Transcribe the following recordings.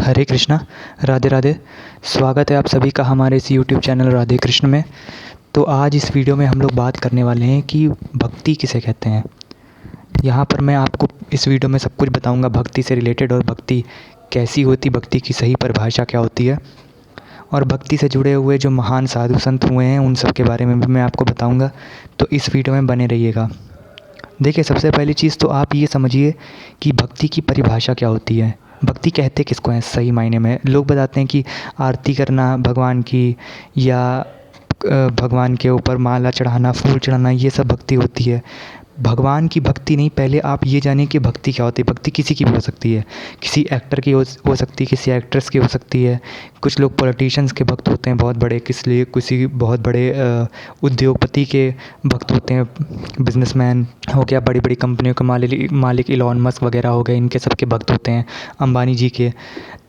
हरे कृष्णा, राधे राधे। स्वागत है आप सभी का हमारे इस यूट्यूब चैनल राधे कृष्ण में। तो आज इस वीडियो में हम लोग बात करने वाले हैं कि भक्ति किसे कहते हैं। यहाँ पर मैं आपको इस वीडियो में सब कुछ बताऊँगा भक्ति से रिलेटेड, और भक्ति कैसी होती, भक्ति की सही परिभाषा क्या होती है, और भक्ति से जुड़े हुए जो महान साधु संत हुए हैं उन सब के बारे में भी मैं आपको बताऊँगा। तो इस वीडियो में बने रहिएगा। देखिए, सबसे पहली चीज़ तो आप ये समझिए कि भक्ति की परिभाषा क्या होती है। भक्ति कहते किसको हैं सही मायने में? लोग बताते हैं कि आरती करना भगवान की, या भगवान के ऊपर माला चढ़ाना, फूल चढ़ाना, ये सब भक्ति होती है। भगवान की भक्ति नहीं, पहले आप ये जानिए कि भक्ति क्या होती है। भक्ति किसी की भी हो सकती है, किसी एक्टर की हो सकती है, किसी एक्ट्रेस की हो सकती है। कुछ लोग पॉलिटिशियंस के भक्त होते हैं बहुत बड़े, किसी बहुत बड़े उद्योगपति के भक्त होते हैं। बिजनेसमैन हो गया, बड़ी बड़ी कंपनियों के मालिक इलॉन मस्क वगैरह हो गए, इनके सबके भक्त होते हैं, अंबानी जी के।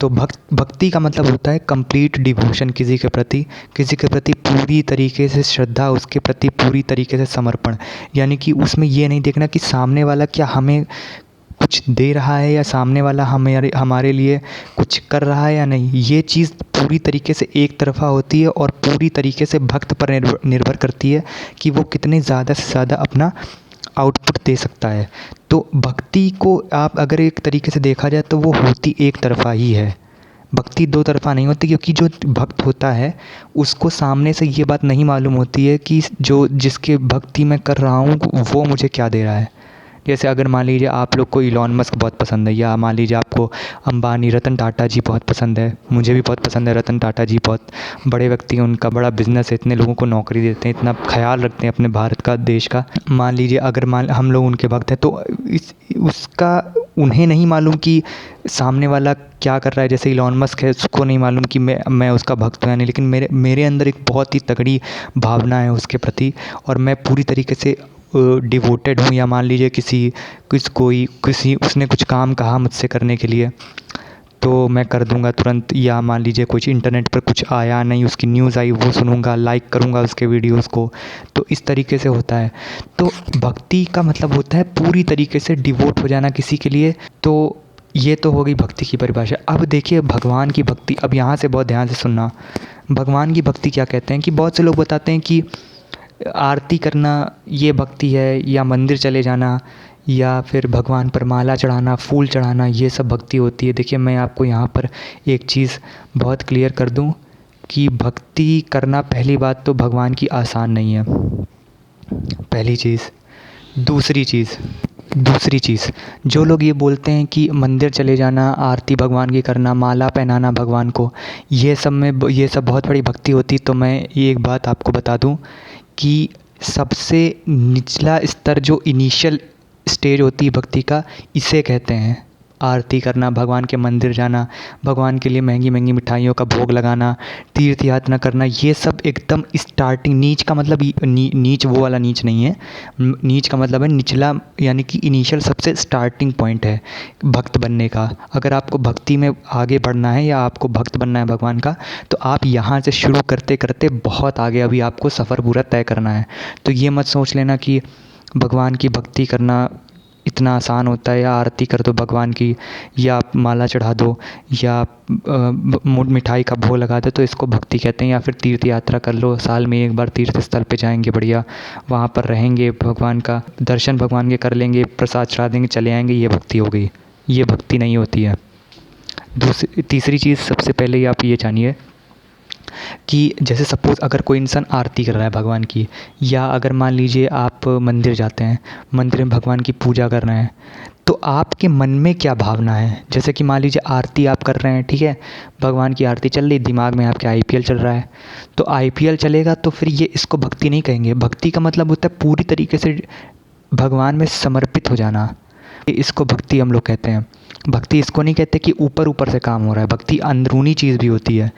तो भक्ति का मतलब होता है कंप्लीट डिवोशन, किसी के प्रति पूरी तरीके से श्रद्धा, उसके प्रति पूरी तरीके से समर्पण। यानी कि उसमें ये नहीं देखना कि सामने वाला क्या हमें कुछ दे रहा है, या सामने वाला हमारे लिए कुछ कर रहा है या नहीं। ये चीज़ पूरी तरीके से एक तरफ़ा होती है, और पूरी तरीके से भक्त पर निर्भर करती है कि वो कितने ज़्यादा से ज़्यादा अपना आउटपुट दे सकता है। तो भक्ति को आप अगर एक तरीके से देखा जाए तो वो होती एक तरफ़ा ही है। भक्ति दो तरफ़ा नहीं होती, क्योंकि जो भक्त होता है उसको सामने से ये बात नहीं मालूम होती है कि जिसके भक्ति मैं कर रहा हूँ वो मुझे क्या दे रहा है। जैसे अगर मान लीजिए आप लोग को इलॉन मस्क बहुत पसंद है, या मान लीजिए आपको अंबानी, रतन टाटा जी बहुत पसंद है। मुझे भी बहुत पसंद है रतन टाटा जी, बहुत बड़े व्यक्ति हैं, उनका बड़ा बिज़नेस है, इतने लोगों को नौकरी देते हैं, इतना ख्याल रखते हैं अपने भारत का, देश का। मान लीजिए अगर हम लोग उनके भक्त हैं, तो उसका उन्हें नहीं मालूम कि सामने वाला क्या कर रहा है। जैसे इलॉन मस्क है, उसको नहीं मालूम कि मैं उसका भक्त हूँ या नहीं, लेकिन मेरे अंदर एक बहुत ही तगड़ी भावना है उसके प्रति, और मैं पूरी तरीके से डिवोटेड हूँ। या मान लीजिए उसने कुछ काम कहा मुझसे करने के लिए, तो मैं कर दूंगा तुरंत। या मान लीजिए कुछ इंटरनेट पर कुछ आया नहीं, उसकी न्यूज़ आई, वो सुनूंगा, लाइक करूंगा उसके वीडियोस को। तो इस तरीके से होता है। तो भक्ति का मतलब होता है पूरी तरीके से डिवोट हो जाना किसी के लिए। तो ये तो हो गई भक्ति की परिभाषा। अब देखिए भगवान की भक्ति, अब यहाँ से बहुत ध्यान से सुनना। भगवान की भक्ति क्या कहते हैं कि बहुत से लोग बताते हैं कि आरती करना ये भक्ति है, या मंदिर चले जाना, या फिर भगवान पर माला चढ़ाना, फूल चढ़ाना, ये सब भक्ति होती है। देखिए, मैं आपको यहाँ पर एक चीज़ बहुत क्लियर कर दूँ कि भक्ति करना, पहली बात तो भगवान की आसान नहीं है, पहली चीज़। दूसरी चीज़, जो लोग ये बोलते हैं कि मंदिर चले जाना, आरती भगवान की करना, माला पहनाना भगवान को, ये सब बहुत बड़ी भक्ति होती। तो मैं ये एक बात आपको बता दूं कि सबसे निचला स्तर, जो इनिशियल स्टेज होती है भक्ति का, इसे कहते हैं आरती करना, भगवान के मंदिर जाना, भगवान के लिए महंगी महंगी मिठाइयों का भोग लगाना, तीर्थ यात्रा करना। ये सब एकदम स्टार्टिंग। नीच का मतलब नीच वो वाला नीच नहीं है। नीच का मतलब है निचला, यानी कि इनिशियल, सबसे स्टार्टिंग पॉइंट है भक्त बनने का। अगर आपको भक्ति में आगे बढ़ना है, या आपको भक्त बनना है भगवान का, तो आप यहाँ से शुरू करते करते बहुत आगे अभी आपको सफ़र पूरा तय करना है। तो ये मत सोच लेना कि भगवान की भक्ति करना इतना आसान होता है, या आरती कर दो भगवान की, या आप माला चढ़ा दो, या मिठाई का भोग लगा दो, तो इसको भक्ति कहते हैं। या फिर तीर्थ यात्रा कर लो, साल में एक बार तीर्थ स्थल पे जाएंगे, बढ़िया वहाँ पर रहेंगे, भगवान का दर्शन भगवान के कर लेंगे, प्रसाद चढ़ा देंगे, चले आएंगे, ये भक्ति हो गई। ये भक्ति नहीं होती है। तीसरी चीज़, सबसे पहले ही आप ये जानिए कि जैसे सपोज़ अगर कोई इंसान आरती कर रहा है भगवान की, या अगर मान लीजिए आप मंदिर जाते हैं, मंदिर में भगवान की पूजा कर रहे हैं, तो आपके मन में क्या भावना है। जैसे कि मान लीजिए आरती आप कर रहे हैं, ठीक है, भगवान की आरती चल रही, दिमाग में आपके आईपीएल चल रहा है। तो आईपीएल चलेगा तो फिर इसको भक्ति नहीं कहेंगे। भक्ति का मतलब होता है पूरी तरीके से भगवान में समर्पित हो जाना, इसको भक्ति हम लोग कहते हैं। भक्ति इसको नहीं कहते कि ऊपर ऊपर से काम हो रहा है। भक्ति अंदरूनी चीज़ भी होती है।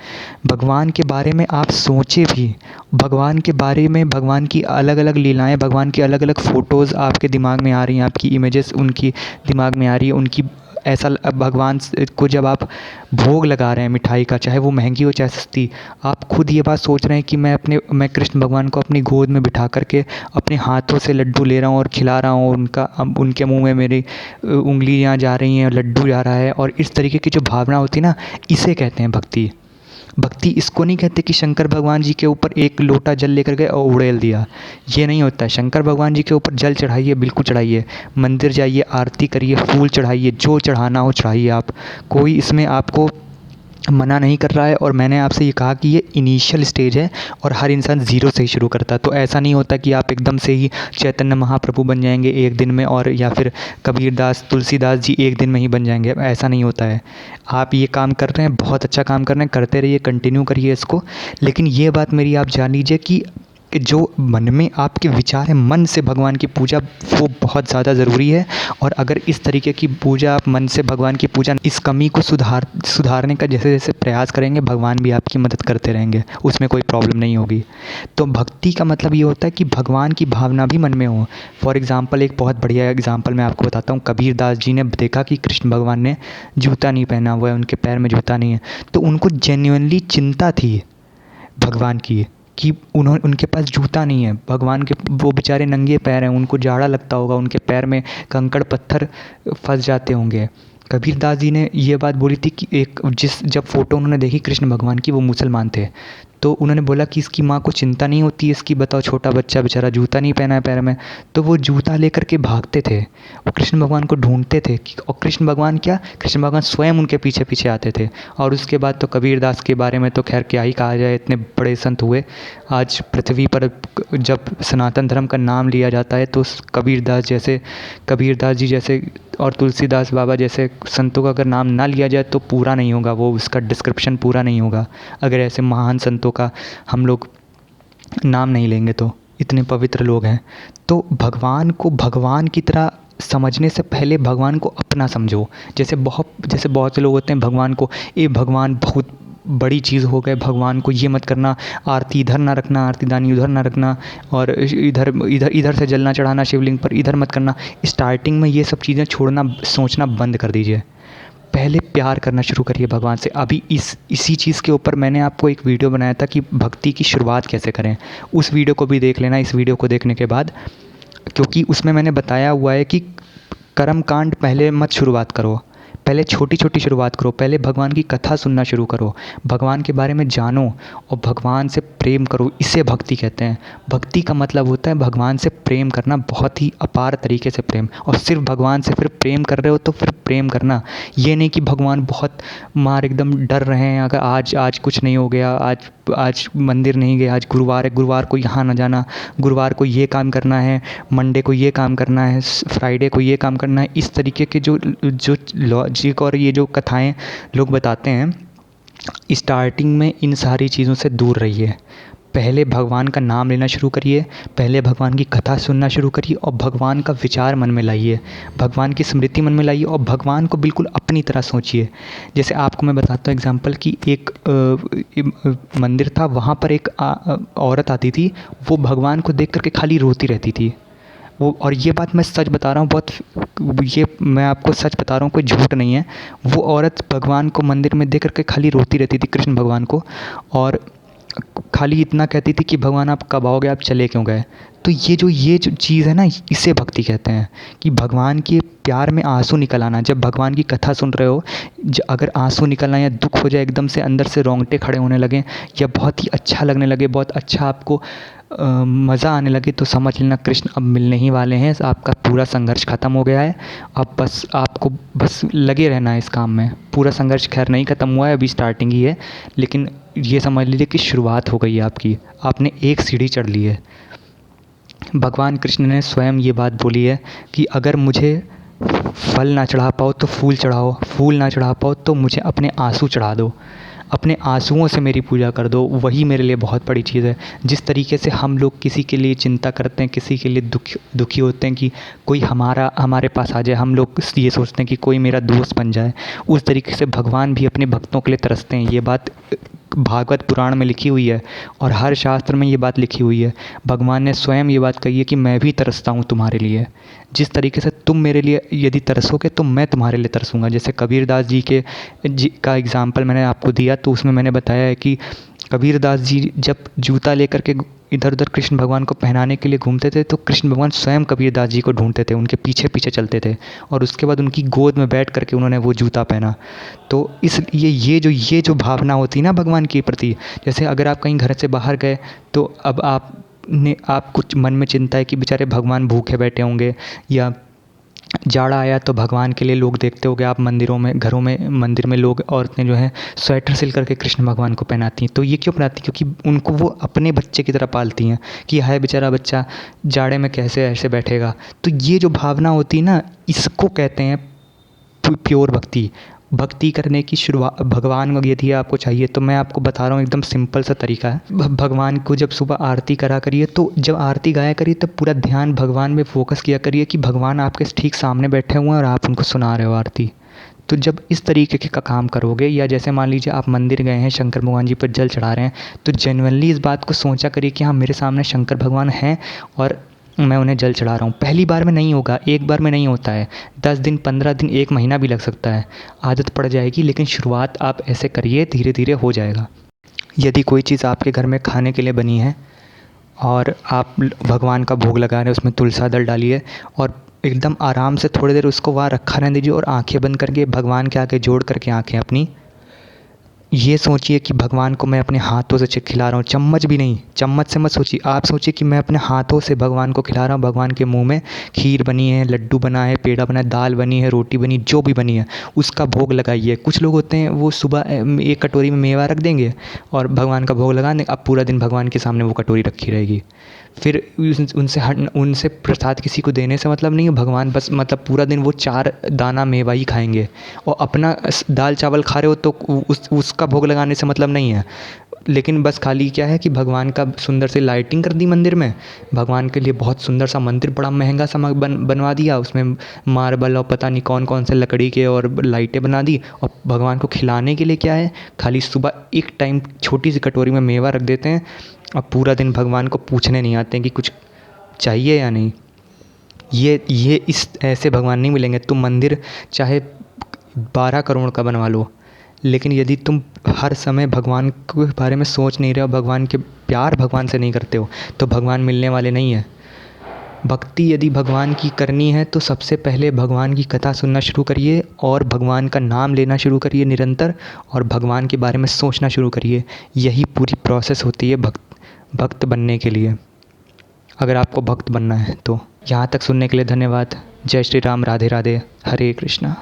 भगवान के बारे में आप सोचे भी, भगवान के बारे में, भगवान की अलग अलग लीलाएं, भगवान की अलग अलग फ़ोटोज़ आपके दिमाग में आ रही हैं, आपकी इमेजेस उनकी दिमाग में आ रही है, उनकी ऐसा भगवान को जब आप भोग लगा रहे हैं मिठाई का, चाहे वो महंगी हो चाहे सस्ती, आप खुद ये बात सोच रहे हैं कि मैं कृष्ण भगवान को अपनी गोद में बिठा करके अपने हाथों से लड्डू ले रहा हूँ और खिला रहा हूँ, उनके मुंह में मेरी उंगलियाँ जा रही हैं, लड्डू जा रहा है, और इस तरीके की जो भावना होती है ना, इसे कहते हैं भक्ति। भक्ति इसको नहीं कहते कि शंकर भगवान जी के ऊपर एक लोटा जल लेकर गए और उड़ेल दिया, ये नहीं होता है। शंकर भगवान जी के ऊपर जल चढ़ाइए, बिल्कुल चढ़ाइए, मंदिर जाइए, आरती करिए, फूल चढ़ाइए, जो चढ़ाना हो चढ़ाइए आप, कोई इसमें आपको मना नहीं कर रहा है। और मैंने आपसे ये कहा कि ये इनिशियल स्टेज है और हर इंसान ज़ीरो से ही शुरू करता है। तो ऐसा नहीं होता कि आप एकदम से ही चैतन्य महाप्रभु बन जाएंगे एक दिन में, और या फिर कबीरदास तुलसीदास जी एक दिन में ही बन जाएंगे, ऐसा नहीं होता है। आप ये काम कर रहे हैं, बहुत अच्छा काम कर रहे हैं, करते रहिए, कंटिन्यू करिए इसको। लेकिन ये बात मेरी आप जान लीजिए कि जो मन में आपके विचार है, मन से भगवान की पूजा, वो बहुत ज़्यादा ज़रूरी है। और अगर इस तरीके की पूजा आप मन से भगवान की पूजा, इस कमी को सुधारने का जैसे जैसे प्रयास करेंगे, भगवान भी आपकी मदद करते रहेंगे, उसमें कोई प्रॉब्लम नहीं होगी। तो भक्ति का मतलब ये होता है कि भगवान की भावना भी मन में हो। फॉर एग्ज़ाम्पल, एक बहुत बढ़िया एग्ज़ाम्पल मैं आपको बताता हूँ। कबीरदास जी ने देखा कि कृष्ण भगवान ने जूता नहीं पहना हुआ है, उनके पैर में जूता नहीं है, तो उनको जेन्युइनली चिंता थी भगवान की कि उनके पास जूता नहीं है। भगवान के वो बेचारे नंगे पैर हैं, उनको जाड़ा लगता होगा, उनके पैर में कंकड़ पत्थर फंस जाते होंगे। कबीरदास जी ने ये बात बोली थी कि जब फ़ोटो उन्होंने देखी कृष्ण भगवान की, वो मुसलमान थे, तो उन्होंने बोला कि इसकी माँ को चिंता नहीं होती है इसकी, बताओ छोटा बच्चा बेचारा जूता नहीं पहना है पैर में। तो वो जूता लेकर के भागते थे और कृष्ण भगवान को ढूंढते थे। और कृष्ण भगवान कृष्ण भगवान स्वयं उनके पीछे पीछे आते थे। और उसके बाद तो कबीरदास के बारे में तो खैर क्या ही कहा जाए, इतने बड़े संत हुए। आज पृथ्वी पर जब सनातन धर्म का नाम लिया जाता है तो कबीरदास जी जैसे और तुलसीदास बाबा जैसे संतों का अगर नाम ना लिया जाए तो पूरा नहीं होगा, वो उसका डिस्क्रिप्शन पूरा नहीं होगा। अगर ऐसे महान संतों का हम लोग नाम नहीं लेंगे तो, इतने पवित्र लोग हैं। तो भगवान को भगवान की तरह समझने से पहले भगवान को अपना समझो। जैसे बहुत से लोग होते हैं भगवान को, भगवान बहुत बड़ी चीज़ हो गए, भगवान को ये मत करना, आरती इधर ना रखना, आरती दानी उधर ना रखना, और इधर से जलना चढ़ाना शिवलिंग पर इधर मत करना। स्टार्टिंग में ये सब चीज़ें छोड़ना, सोचना बंद कर दीजिए। पहले प्यार करना शुरू करिए भगवान से। अभी इसी चीज़ के ऊपर मैंने आपको एक वीडियो बनाया था कि भक्ति की शुरुआत कैसे करें, उस वीडियो को भी देख लेना इस वीडियो को देखने के बाद, क्योंकि उसमें मैंने बताया हुआ है कि कर्म कांड पहले मत शुरुआत करो, पहले छोटी छोटी शुरुआत करो, पहले भगवान की कथा सुनना शुरू करो, भगवान के बारे में जानो और भगवान से प्रेम करो। इसे भक्ति कहते हैं। भक्ति का मतलब होता है भगवान से प्रेम करना, बहुत ही अपार तरीके से प्रेम। और सिर्फ भगवान से फिर प्रेम कर रहे हो तो फिर प्रेम करना, ये नहीं कि भगवान बहुत एकदम डर रहे हैं, अगर आज कुछ नहीं हो गया, आज मंदिर नहीं गए, आज गुरुवार है, गुरुवार को यहाँ ना जाना, गुरुवार को ये काम करना है, मंडे को ये काम करना है, फ्राइडे को ये काम करना है। इस तरीके के जो लॉजिक और ये जो कथाएं लोग बताते हैं, स्टार्टिंग में इन सारी चीज़ों से दूर रहिए। पहले भगवान का नाम लेना शुरू करिए, पहले भगवान की कथा सुनना शुरू करिए और भगवान का विचार मन में लाइए, भगवान की स्मृति मन में लाइए और भगवान को बिल्कुल अपनी तरह सोचिए। जैसे आपको मैं बताता हूँ एग्जांपल कि एक मंदिर था, वहाँ पर एक औरत आती थी, वो भगवान को देख करके खाली रोती रहती थी वो। और ये बात मैं सच बता रहा हूँ, ये मैं आपको सच बता रहा हूँ, कोई झूठ नहीं है। वो औरत भगवान को मंदिर में देख करके खाली रोती रहती थी, कृष्ण भगवान को, और खाली इतना कहती थी कि भगवान आप कब आओगे, आप चले क्यों गए। तो ये जो चीज़ है ना, इसे भक्ति कहते हैं कि भगवान के प्यार में आंसू निकल आना। जब भगवान की कथा सुन रहे हो, अगर आंसू निकलना या दुख हो जाए, एकदम से अंदर से रोंगटे खड़े होने लगे या बहुत ही अच्छा लगने लगे, बहुत अच्छा आपको मज़ा आने लगे, तो समझ लेना कृष्ण अब मिलने ही वाले हैं। आपका पूरा संघर्ष ख़त्म हो गया है। अब बस आपको लगे रहना है इस काम में। पूरा संघर्ष खैर नहीं ख़त्म हुआ है, अभी स्टार्टिंग ही है, लेकिन ये समझ लीजिए कि शुरुआत हो गई है आपकी, आपने एक सीढ़ी चढ़ ली है। भगवान कृष्ण ने स्वयं ये बात बोली है कि अगर मुझे फल ना चढ़ा पाओ तो फूल चढ़ाओ, फूल ना चढ़ा पाओ तो मुझे अपने आंसू चढ़ा दो, अपने आंसुओं से मेरी पूजा कर दो, वही मेरे लिए बहुत बड़ी चीज़ है। जिस तरीके से हम लोग किसी के लिए चिंता करते हैं, किसी के लिए दुखी होते हैं कि कोई हमारे पास आ जाए, हम लोग ये सोचते हैं कि कोई मेरा दोस्त बन जाए, उस तरीके से भगवान भी अपने भक्तों के लिए तरसते हैं। ये बात भागवत पुराण में लिखी हुई है और हर शास्त्र में ये बात लिखी हुई है। भगवान ने स्वयं ये बात कही है कि मैं भी तरसता हूँ तुम्हारे लिए। जिस तरीके से तुम मेरे लिए यदि तरसोगे तो मैं तुम्हारे लिए तरसूँगा। जैसे कबीरदास जी का एग्ज़ाम्पल मैंने आपको दिया, तो उसमें मैंने बताया है कि कबीरदास जी जब जूता लेकर के इधर उधर कृष्ण भगवान को पहनाने के लिए घूमते थे, तो कृष्ण भगवान स्वयं कबीरदास जी को ढूंढते थे, उनके पीछे पीछे चलते थे और उसके बाद उनकी गोद में बैठ करके उन्होंने वो जूता पहना। तो इसलिए ये जो भावना होती है ना भगवान के प्रति, जैसे अगर आप कहीं घर से बाहर गए तो अब आप कुछ मन में चिंता है कि बेचारे भगवान भूखे बैठे होंगे, या जाड़ा आया तो भगवान के लिए लोग देखते होंगे आप मंदिरों में, घरों में, मंदिर में लोग, औरतें जो हैं स्वेटर सिल करके कृष्ण भगवान को पहनाती हैं। तो ये क्यों पहनाती हैं? क्योंकि उनको वो अपने बच्चे की तरह पालती हैं कि हाय बेचारा बच्चा जाड़े में कैसे ऐसे बैठेगा। तो ये जो भावना होती है ना, इसको कहते हैं प्योर भक्ति। भक्ति करने की शुरुआत भगवान को यदि आपको चाहिए तो मैं आपको बता रहा हूँ, एकदम सिंपल सा तरीका है। भगवान को जब सुबह आरती करा करिए, तो जब आरती गाया करिए तब पूरा ध्यान भगवान में फोकस किया करिए कि भगवान आपके ठीक सामने बैठे हुए हैं और आप उनको सुना रहे हो आरती। तो जब इस तरीके का काम करोगे, या जैसे मान लीजिए आप मंदिर गए हैं, शंकर भगवान जी पर जल चढ़ा रहे हैं, तो जेन्युइनली इस बात को सोचा करिए कि हाँ मेरे सामने शंकर भगवान हैं और मैं उन्हें जल चढ़ा रहा हूँ। पहली बार में नहीं होगा, एक बार में नहीं होता है, 10 दिन, 15 दिन, 1 महीना भी लग सकता है, आदत पड़ जाएगी। लेकिन शुरुआत आप ऐसे करिए, धीरे धीरे हो जाएगा। यदि कोई चीज़ आपके घर में खाने के लिए बनी है और आप भगवान का भोग लगा रहे हैं, उसमें तुलसी दल डालिए और एकदम आराम से थोड़ी देर उसको वहाँ रखा रहने दीजिए और आंखें बंद करके भगवान के आगे जोड़ करके आंखें अपनी ये सोचिए कि भगवान को मैं अपने हाथों से खिला रहा हूँ, चम्मच भी नहीं, चम्मच से मत सोचिए, आप सोचिए कि मैं अपने हाथों से भगवान को खिला रहा हूँ। भगवान के मुंह में खीर बनी है, लड्डू बना है, पेड़ा बना है, दाल बनी है, रोटी बनी, जो भी बनी है उसका भोग लगाइए। कुछ लोग होते हैं वो सुबह एक कटोरी में मेवा रख देंगे और भगवान का भोग लगा देंगे, अब पूरा दिन भगवान के सामने वो कटोरी रखी रहेगी। फिर उनसे प्रसाद किसी को देने से मतलब नहीं है। भगवान बस मतलब पूरा दिन वो 4 दाना मेवा ही खाएंगे और अपना दाल चावल खा रहे हो तो उसका भोग लगाने से मतलब नहीं है। लेकिन बस खाली क्या है कि भगवान का सुंदर से लाइटिंग कर दी मंदिर में, भगवान के लिए बहुत सुंदर सा मंदिर, बड़ा महंगा सा बनवा दिया, उसमें मार्बल और पता नहीं कौन कौन से लकड़ी के और लाइटें बना दी, और भगवान को खिलाने के लिए क्या है, खाली सुबह एक टाइम छोटी सी कटोरी में मेवा रख देते हैं और पूरा दिन भगवान को पूछने नहीं आते हैं कि कुछ चाहिए या नहीं। ये इस ऐसे भगवान नहीं मिलेंगे। तुम मंदिर चाहे 12 करोड़ का बनवा लो, लेकिन यदि तुम हर समय भगवान के बारे में सोच नहीं रहे हो, भगवान के प्यार भगवान से नहीं करते हो, तो भगवान मिलने वाले नहीं है। भक्ति यदि भगवान की करनी है तो सबसे पहले भगवान की कथा सुनना शुरू करिए और भगवान का नाम लेना शुरू करिए निरंतर, और भगवान के बारे में सोचना शुरू करिए। यही पूरी प्रोसेस होती है भक्त बनने के लिए, अगर आपको भक्त बनना है तो। यहाँ तक सुनने के लिए धन्यवाद। जय श्री राम, राधे राधे, हरे कृष्णा।